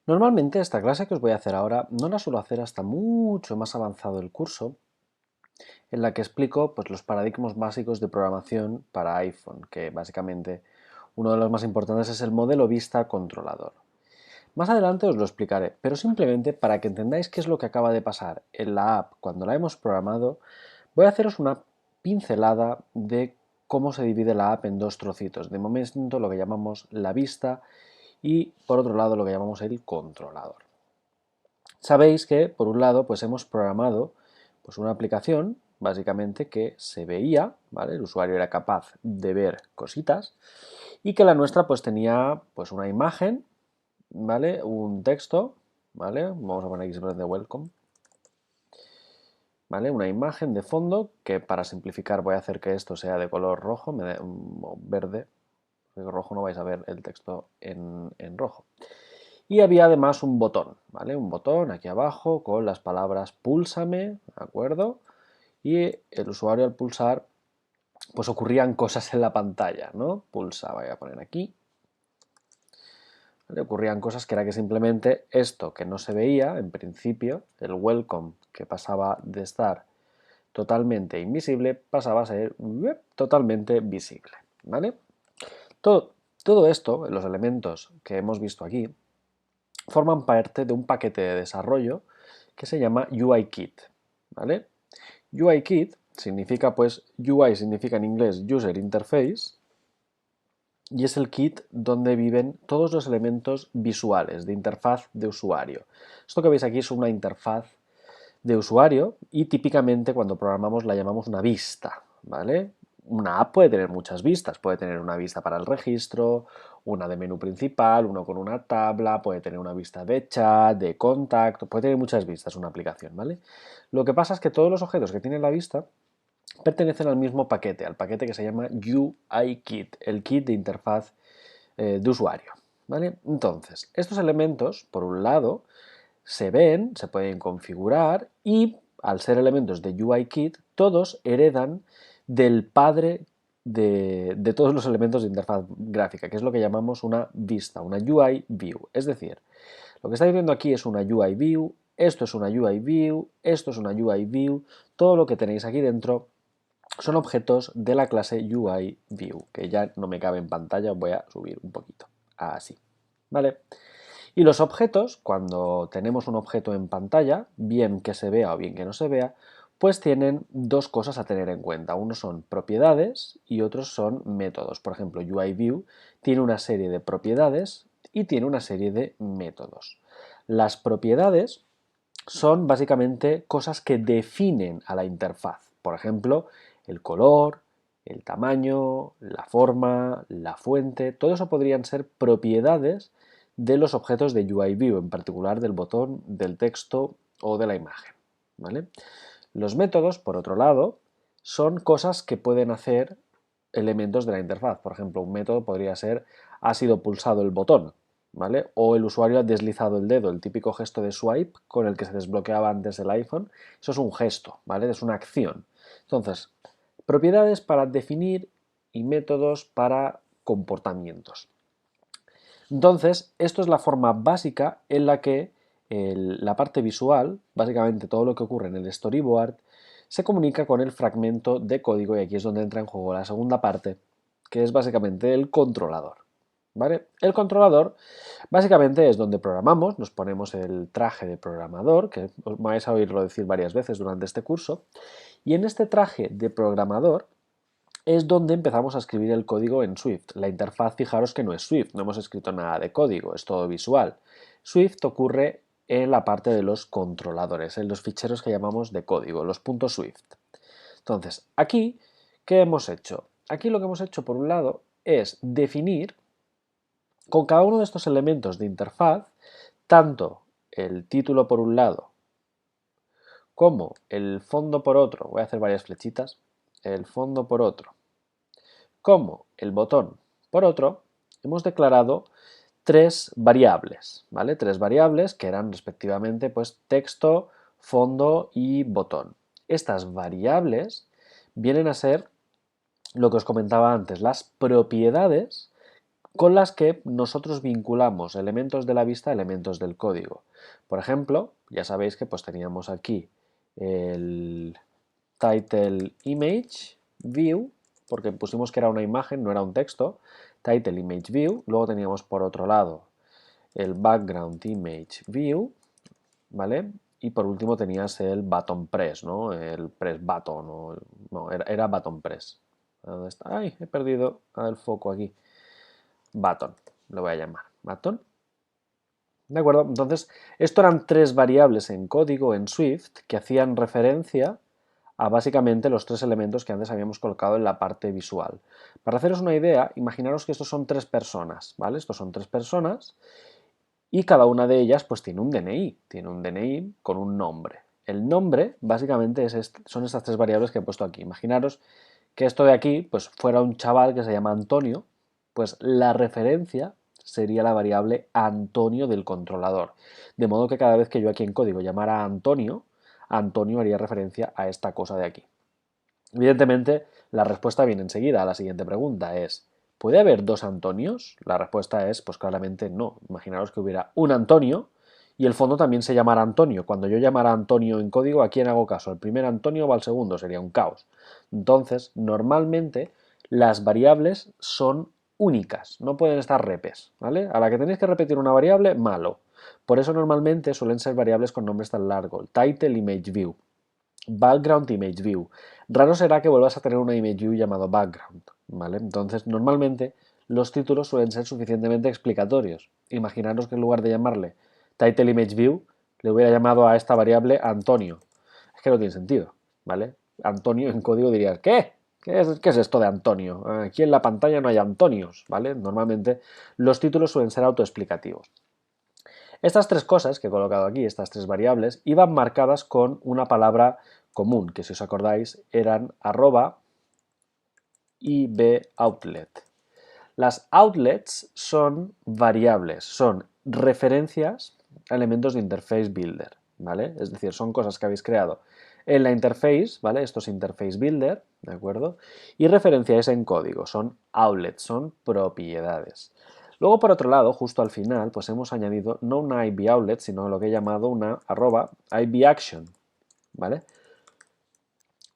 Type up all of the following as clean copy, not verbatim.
Normalmente esta clase que os voy a hacer ahora no la suelo hacer hasta mucho más avanzado el curso, en la que explico pues, los paradigmas básicos de programación para iPhone, que básicamente uno de los más importantes es el modelo vista controlador. Más adelante os lo explicaré, pero simplemente para que entendáis qué es lo que acaba de pasar en la app cuando la hemos programado, voy a haceros una pincelada de cómo se divide la app en dos trocitos. De momento lo que llamamos la vista y por otro lado lo que llamamos el controlador. Sabéis que, por un lado, pues hemos programado pues una aplicación, básicamente, que se veía, ¿vale? El usuario era capaz de ver cositas y que la nuestra pues tenía pues una imagen, ¿vale? Un texto, ¿vale? Vamos a poner aquí simplemente welcome, ¿vale? Una imagen de fondo que para simplificar voy a hacer que esto sea de color rojo, o verde, porque rojo no vais a ver el texto en rojo. Y había además un botón, ¿vale? Un botón aquí abajo con las palabras púlsame, ¿de acuerdo? Y el usuario al pulsar, pues ocurrían cosas en la pantalla, ¿no? Pulsa, voy a poner aquí. ¿Vale? Ocurrían cosas que era que simplemente esto que no se veía, en principio, el welcome que pasaba de estar totalmente invisible, pasaba a ser totalmente visible, ¿vale? Todo, todo esto, los elementos que hemos visto aquí, forman parte de un paquete de desarrollo que se llama UIKit, ¿vale? UIKit significa, pues, UI significa en inglés User Interface, y es el kit donde viven todos los elementos visuales de interfaz de usuario. Esto que veis aquí es una interfaz de usuario y típicamente cuando programamos la llamamos una vista, ¿vale? Una app puede tener muchas vistas, puede tener una vista para el registro, una de menú principal, uno con una tabla, puede tener una vista de chat, de contacto, puede tener muchas vistas una aplicación, ¿vale? Lo que pasa es que todos los objetos que tiene la vista pertenecen al mismo paquete, al paquete que se llama UIKit, el kit de interfaz de usuario, ¿vale? Entonces, estos elementos, por un lado, se ven, se pueden configurar y, al ser elementos de UIKit, todos heredan del padre de todos los elementos de interfaz gráfica, que es lo que llamamos una vista, una UI view. Es decir, lo que estáis viendo aquí es una UI view, esto es una UI view, esto es una UI view, todo lo que tenéis aquí dentro son objetos de la clase UI view, que ya no me cabe en pantalla, os voy a subir un poquito, así, ¿vale? Y los objetos, cuando tenemos un objeto en pantalla, bien que se vea o bien que no se vea, pues tienen dos cosas a tener en cuenta. Uno son propiedades y otros son métodos. Por ejemplo, UIView tiene una serie de propiedades y tiene una serie de métodos. Las propiedades son básicamente cosas que definen a la interfaz. Por ejemplo, el color, el tamaño, la forma, la fuente, todo eso podrían ser propiedades de los objetos de UIView, en particular del botón, del texto o de la imagen, ¿vale? Los métodos, por otro lado, son cosas que pueden hacer elementos de la interfaz. Por ejemplo, un método podría ser ha sido pulsado el botón, ¿vale? O el usuario ha deslizado el dedo, el típico gesto de swipe con el que se desbloqueaba antes el iPhone. Eso es un gesto, ¿vale? Es una acción. Entonces, propiedades para definir y métodos para comportamientos. Entonces, esto es la forma básica en la que la parte visual, básicamente todo lo que ocurre en el storyboard, se comunica con el fragmento de código y aquí es donde entra en juego la segunda parte, que es básicamente el controlador. ¿Vale? El controlador básicamente es donde programamos, nos ponemos el traje de programador, que os vais a oírlo decir varias veces durante este curso, y en este traje de programador es donde empezamos a escribir el código en Swift. La interfaz, fijaros que no es Swift, no hemos escrito nada de código, es todo visual. Swift ocurre en la parte de los controladores, en los ficheros que llamamos de código, los .swift. Entonces, aquí, ¿qué hemos hecho? Aquí lo que hemos hecho, por un lado, es definir con cada uno de estos elementos de interfaz, tanto el título por un lado como el fondo por otro, voy a hacer varias flechitas, el fondo por otro, como el botón por otro, hemos declarado tres variables, ¿vale? Tres variables que eran respectivamente pues texto, fondo y botón. Estas variables vienen a ser lo que os comentaba antes, las propiedades con las que nosotros vinculamos elementos de la vista a elementos del código. Por ejemplo, ya sabéis que pues teníamos aquí el title image view, porque pusimos que era una imagen, no era un texto, title image view, luego teníamos por otro lado el background image view, ¿vale? Y por último tenías el button press, ¿no? El press button, no, era button press. ¿Dónde está? ¡Ay! He perdido el foco aquí. Button, lo voy a llamar. Button. ¿De acuerdo? Entonces, esto eran tres variables en código en Swift que hacían referencia a básicamente los tres elementos que antes habíamos colocado en la parte visual. Para haceros una idea, imaginaros que estos son tres personas, ¿vale? Estos son tres personas y cada una de ellas pues tiene un DNI con un nombre. El nombre básicamente son estas tres variables que he puesto aquí. Imaginaros que esto de aquí pues fuera un chaval que se llama Antonio, pues la referencia sería la variable Antonio del controlador. De modo que cada vez que yo aquí en código llamara a Antonio, Antonio haría referencia a esta cosa de aquí. Evidentemente, la respuesta viene enseguida a la siguiente pregunta, es ¿puede haber dos Antonios? La respuesta es, pues claramente no. Imaginaros que hubiera un Antonio y el fondo también se llamara Antonio. Cuando yo llamara Antonio en código, ¿a quién hago caso? ¿Al primer Antonio o al segundo? Sería un caos. Entonces, normalmente las variables son únicas, no pueden estar repes, ¿vale? A la que tenéis que repetir una variable, malo. Por eso normalmente suelen ser variables con nombres tan largos. Title image view, background image view. Raro será que vuelvas a tener una image view llamado background, ¿vale? Entonces, normalmente los títulos suelen ser suficientemente explicatorios. Imaginaros que en lugar de llamarle title image view, le hubiera llamado a esta variable Antonio. Es que no tiene sentido, ¿vale? Antonio en código dirías, ¿qué? ¿Qué es esto de Antonio? Aquí en la pantalla no hay Antonios, ¿vale? Normalmente los títulos suelen ser autoexplicativos. Estas tres cosas que he colocado aquí, estas tres variables, iban marcadas con una palabra común, que si os acordáis eran arroba y boutlet. Las outlets son variables, son referencias a elementos de Interface Builder, ¿vale? Es decir, son cosas que habéis creado en la interface, ¿vale? Esto es Interface Builder, ¿de acuerdo? Y referencias en código, son outlets, son propiedades. Luego, por otro lado, justo al final, pues hemos añadido no una IBOutlet, sino lo que he llamado una arroba IBAction, ¿vale?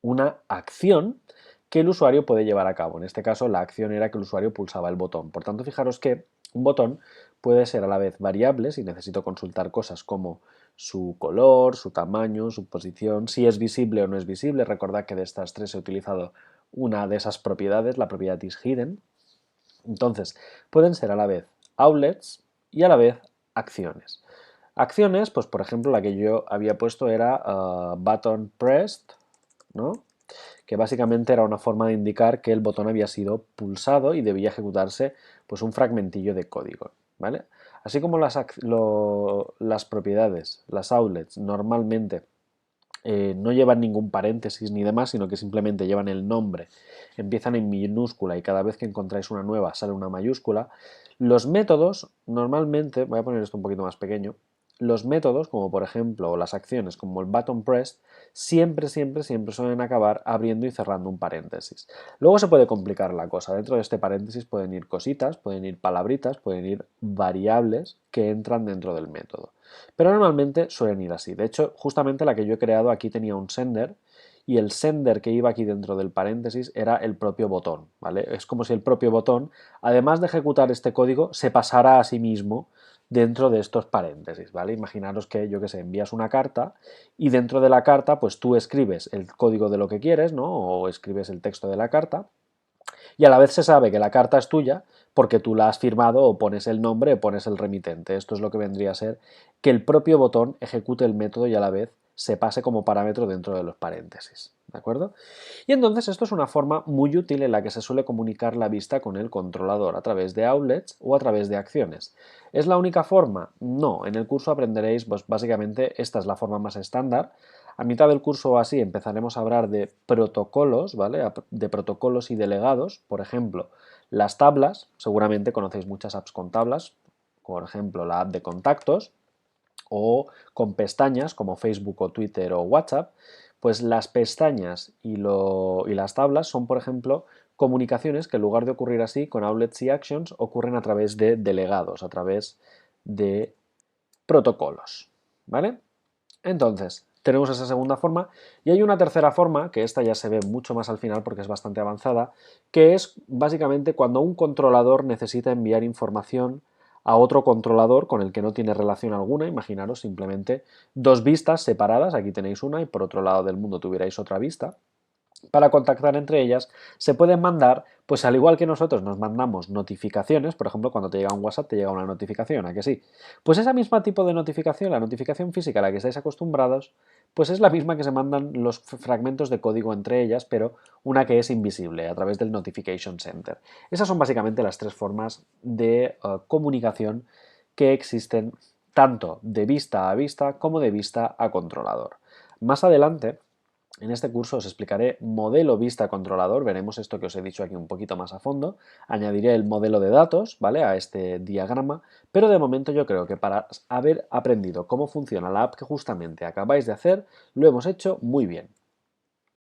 Una acción que el usuario puede llevar a cabo. En este caso, la acción era que el usuario pulsaba el botón. Por tanto, fijaros que un botón puede ser a la vez variable, si necesito consultar cosas como su color, su tamaño, su posición, si es visible o no es visible. Recordad que de estas tres he utilizado una de esas propiedades, la propiedad isHidden. Entonces, pueden ser a la vez outlets y a la vez acciones. Acciones, pues por ejemplo, la que yo había puesto era button pressed, ¿no? Que básicamente era una forma de indicar que el botón había sido pulsado y debía ejecutarse pues un fragmentillo de código, ¿vale? Así como las propiedades, las outlets, normalmente no llevan ningún paréntesis ni demás, sino que simplemente llevan el nombre, empiezan en minúscula y cada vez que encontráis una nueva sale una mayúscula. Los métodos, normalmente, voy a poner esto un poquito más pequeño, los métodos, como por ejemplo las acciones como el button press, siempre suelen acabar abriendo y cerrando un paréntesis. Luego se puede complicar la cosa. Dentro de este paréntesis pueden ir cositas, pueden ir palabritas, pueden ir variables que entran dentro del método. Pero normalmente suelen ir así. De hecho, justamente la que yo he creado aquí tenía un sender y el sender que iba aquí dentro del paréntesis era el propio botón, ¿vale? Es como si el propio botón, además de ejecutar este código, se pasara a sí mismo dentro de estos paréntesis, ¿vale? Imaginaros que, yo que sé, envías una carta y dentro de la carta, pues tú escribes el código de lo que quieres, ¿no? O escribes el texto de la carta y a la vez se sabe que la carta es tuya porque tú la has firmado o pones el nombre o pones el remitente. Esto es lo que vendría a ser que el propio botón ejecute el método y a la vez se pase como parámetro dentro de los paréntesis. ¿De acuerdo? Y entonces esto es una forma muy útil en la que se suele comunicar la vista con el controlador a través de outlets o a través de acciones. ¿Es la única forma? No, en el curso aprenderéis, pues básicamente esta es la forma más estándar. A mitad del curso o así empezaremos a hablar de protocolos, ¿vale? De protocolos y delegados. Por ejemplo, las tablas, seguramente conocéis muchas apps con tablas, por ejemplo la app de contactos, o con pestañas como Facebook o Twitter o WhatsApp, pues las pestañas y las tablas son, por ejemplo, comunicaciones que en lugar de ocurrir así con outlets y actions ocurren a través de delegados, a través de protocolos, ¿vale? Entonces, tenemos esa segunda forma y hay una tercera forma, que esta ya se ve mucho más al final porque es bastante avanzada, que es básicamente cuando un controlador necesita enviar información a otro controlador con el que no tiene relación alguna. Imaginaros simplemente dos vistas separadas, aquí tenéis una y por otro lado del mundo tuvierais otra vista. Para contactar entre ellas se pueden mandar, pues al igual que nosotros nos mandamos notificaciones, por ejemplo, cuando te llega un WhatsApp te llega una notificación, ¿a que sí? Pues esa misma tipo de notificación, la notificación física a la que estáis acostumbrados, pues es la misma que se mandan los fragmentos de código entre ellas, pero una que es invisible a través del Notification Center. Esas son básicamente las tres formas de comunicación que existen tanto de vista a vista como de vista a controlador. Más adelante, en este curso os explicaré modelo vista controlador, veremos esto que os he dicho aquí un poquito más a fondo, añadiré el modelo de datos, ¿vale? A este diagrama, pero de momento yo creo que para haber aprendido cómo funciona la app que justamente acabáis de hacer, lo hemos hecho muy bien.